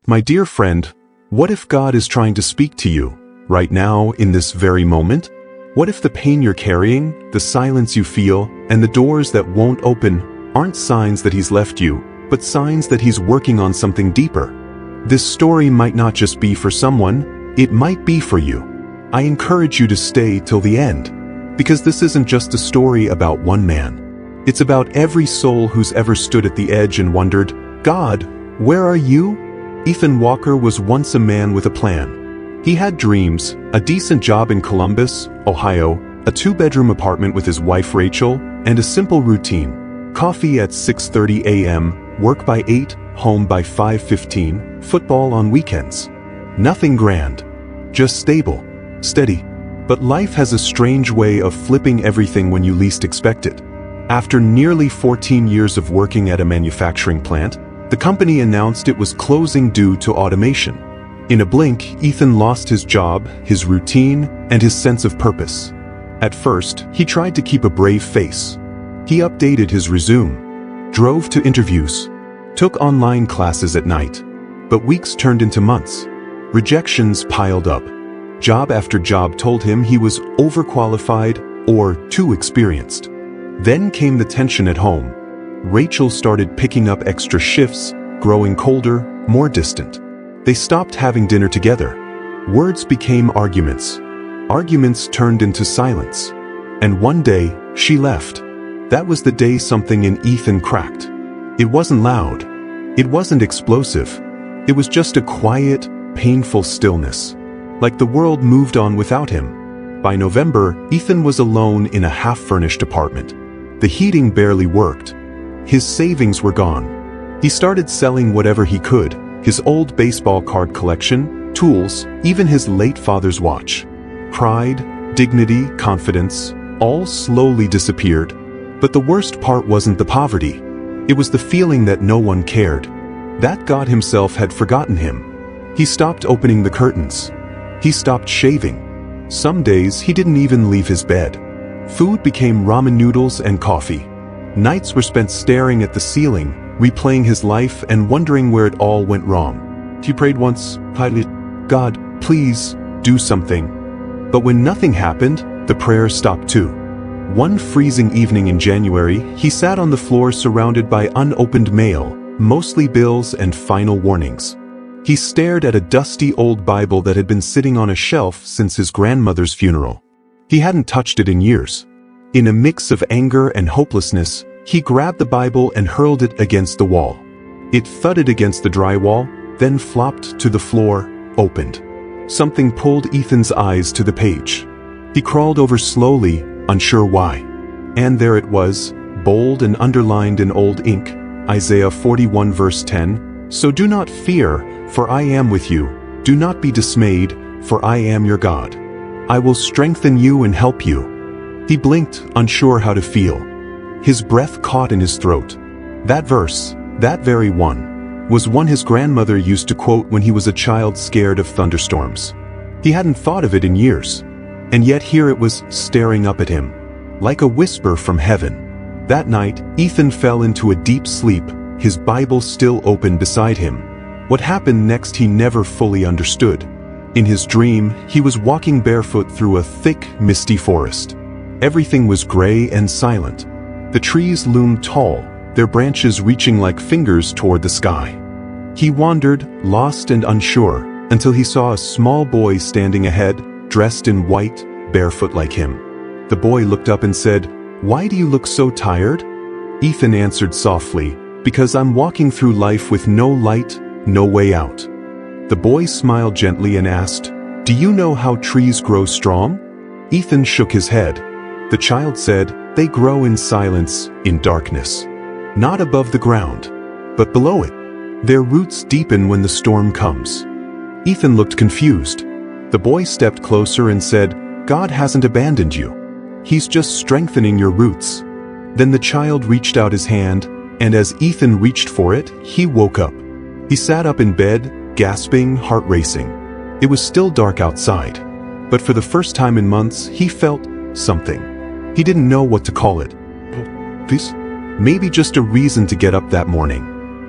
My dear friend, what if God is trying to speak to you, right now, in this very moment? What if the pain you're carrying, the silence you feel, and the doors that won't open aren't signs that He's left you, but signs that He's working on something deeper? This story might not just be for someone, it might be for you. I encourage you to stay till the end, because this isn't just a story about one man. It's about every soul who's ever stood at the edge and wondered, God, where are you? Ethan Walker was once a man with a plan. He had dreams, a decent job in Columbus, Ohio, a two-bedroom apartment with his wife Rachel, and a simple routine. Coffee at 6:30 a.m., work by 8, home by 5:15, football on weekends. Nothing grand, just stable, steady. But life has a strange way of flipping everything when you least expect it. After nearly 14 years of working at a manufacturing plant, the company announced it was closing due to automation. In a blink, Ethan lost his job, his routine, and his sense of purpose. At first, he tried to keep a brave face. He updated his resume, drove to interviews, took online classes at night. But weeks turned into months. Rejections piled up. Job after job told him he was overqualified or too experienced. Then came the tension at home. Rachel started picking up extra shifts, growing colder, more distant. They stopped having dinner together. Words became arguments. Arguments turned into silence. And one day, she left. That was the day something in Ethan cracked. It wasn't loud. It wasn't explosive. It was just a quiet, painful stillness. Like the world moved on without him. By November, Ethan was alone in a half-furnished apartment. The heating barely worked. His savings were gone. He started selling whatever he could, his old baseball card collection, tools, even his late father's watch. Pride, dignity, confidence, all slowly disappeared. But the worst part wasn't the poverty. It was the feeling that no one cared. That God himself had forgotten him. He stopped opening the curtains. He stopped shaving. Some days he didn't even leave his bed. Food became ramen noodles and coffee. Nights were spent staring at the ceiling, replaying his life and wondering where it all went wrong. He prayed once, God, please, do something. But when nothing happened, the prayer stopped too. One freezing evening in January, he sat on the floor surrounded by unopened mail, mostly bills and final warnings. He stared at a dusty old Bible that had been sitting on a shelf since his grandmother's funeral. He hadn't touched it in years. In a mix of anger and hopelessness, he grabbed the Bible and hurled it against the wall. It thudded against the drywall, then flopped to the floor, opened. Something pulled Ethan's eyes to the page. He crawled over slowly, unsure why. And there it was, bold and underlined in old ink, Isaiah 41 verse 10, "So do not fear, for I am with you. Do not be dismayed, for I am your God. I will strengthen you and help you." He blinked, unsure how to feel. His breath caught in his throat. That verse, that very one, was one his grandmother used to quote when he was a child scared of thunderstorms. He hadn't thought of it in years. And yet here it was staring up at him, like a whisper from heaven. That night, Ethan fell into a deep sleep, his Bible still open beside him. What happened next he never fully understood. In his dream, he was walking barefoot through a thick, misty forest. Everything was gray and silent. The trees loomed tall, their branches reaching like fingers toward the sky. He wandered, lost and unsure, until he saw a small boy standing ahead, dressed in white, barefoot like him. The boy looked up and said, "Why do you look so tired?" Ethan answered softly, "Because I'm walking through life with no light, no way out." The boy smiled gently and asked, "Do you know how trees grow strong?" Ethan shook his head. The child said, "They grow in silence, in darkness. Not above the ground, but below it. Their roots deepen when the storm comes." Ethan looked confused. The boy stepped closer and said, "God hasn't abandoned you. He's just strengthening your roots." Then the child reached out his hand, and as Ethan reached for it, he woke up. He sat up in bed, gasping, heart racing. It was still dark outside, but for the first time in months, he felt something. He didn't know what to call it. Maybe just a reason to get up that morning.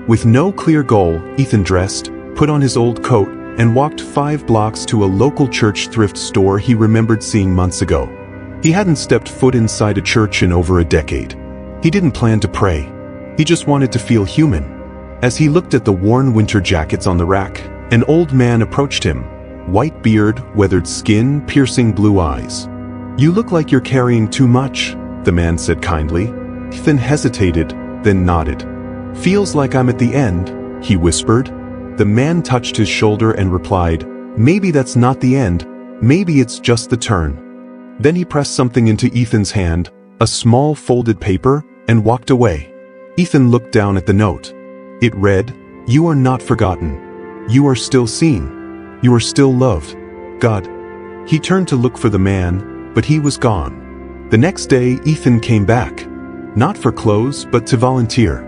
With no clear goal, Ethan dressed, put on his old coat, and walked 5 blocks to a local church thrift store he remembered seeing months ago. He hadn't stepped foot inside a church in over a decade. He didn't plan to pray. He just wanted to feel human. As he looked at the worn winter jackets on the rack, an old man approached him. White beard, weathered skin, piercing blue eyes. "You look like you're carrying too much," the man said kindly. Ethan hesitated, then nodded. "Feels like I'm at the end," he whispered. The man touched his shoulder and replied, "Maybe that's not the end, maybe it's just the turn." Then he pressed something into Ethan's hand, a small folded paper, and walked away. Ethan looked down at the note. It read, "You are not forgotten. You are still seen. You are still loved. God." He turned to look for the man, but he was gone. The next day, Ethan came back. Not for clothes, but to volunteer.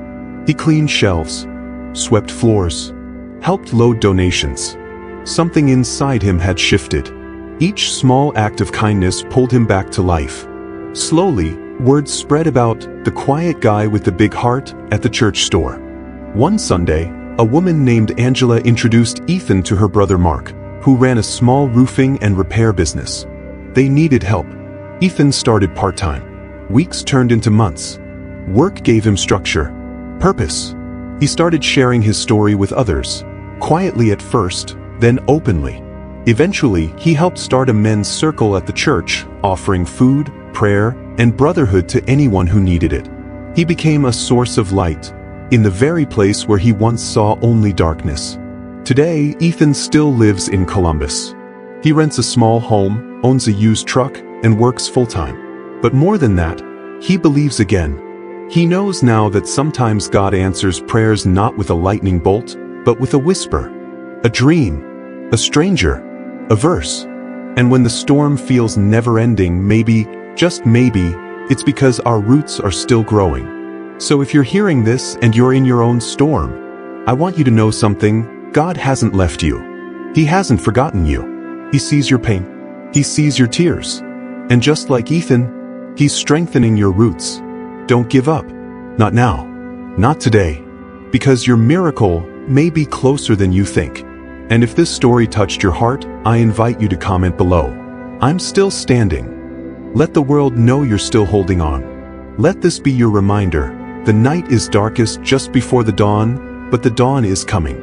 He cleaned shelves, swept floors, helped load donations. Something inside him had shifted. Each small act of kindness pulled him back to life. Slowly, word spread about the quiet guy with the big heart at the church store. One Sunday, a woman named Angela introduced Ethan to her brother Mark, who ran a small roofing and repair business. They needed help. Ethan started part-time. Weeks turned into months. Work gave him structure, purpose. He started sharing his story with others, quietly at first, then openly. Eventually, he helped start a men's circle at the church, offering food, prayer, and brotherhood to anyone who needed it. He became a source of light, in the very place where he once saw only darkness. Today, Ethan still lives in Columbus. He rents a small home, owns a used truck, and works full-time. But more than that, he believes again. He knows now that sometimes God answers prayers not with a lightning bolt, but with a whisper, a dream, a stranger, a verse. And when the storm feels never-ending, maybe, just maybe, it's because our roots are still growing. So if you're hearing this and you're in your own storm, I want you to know something. God hasn't left you. He hasn't forgotten you. He sees your pain. He sees your tears. And just like Ethan, He's strengthening your roots. Don't give up. Not now. Not today. Because your miracle may be closer than you think. And if this story touched your heart, I invite you to comment below. I'm still standing. Let the world know you're still holding on. Let this be your reminder. The night is darkest just before the dawn, but the dawn is coming.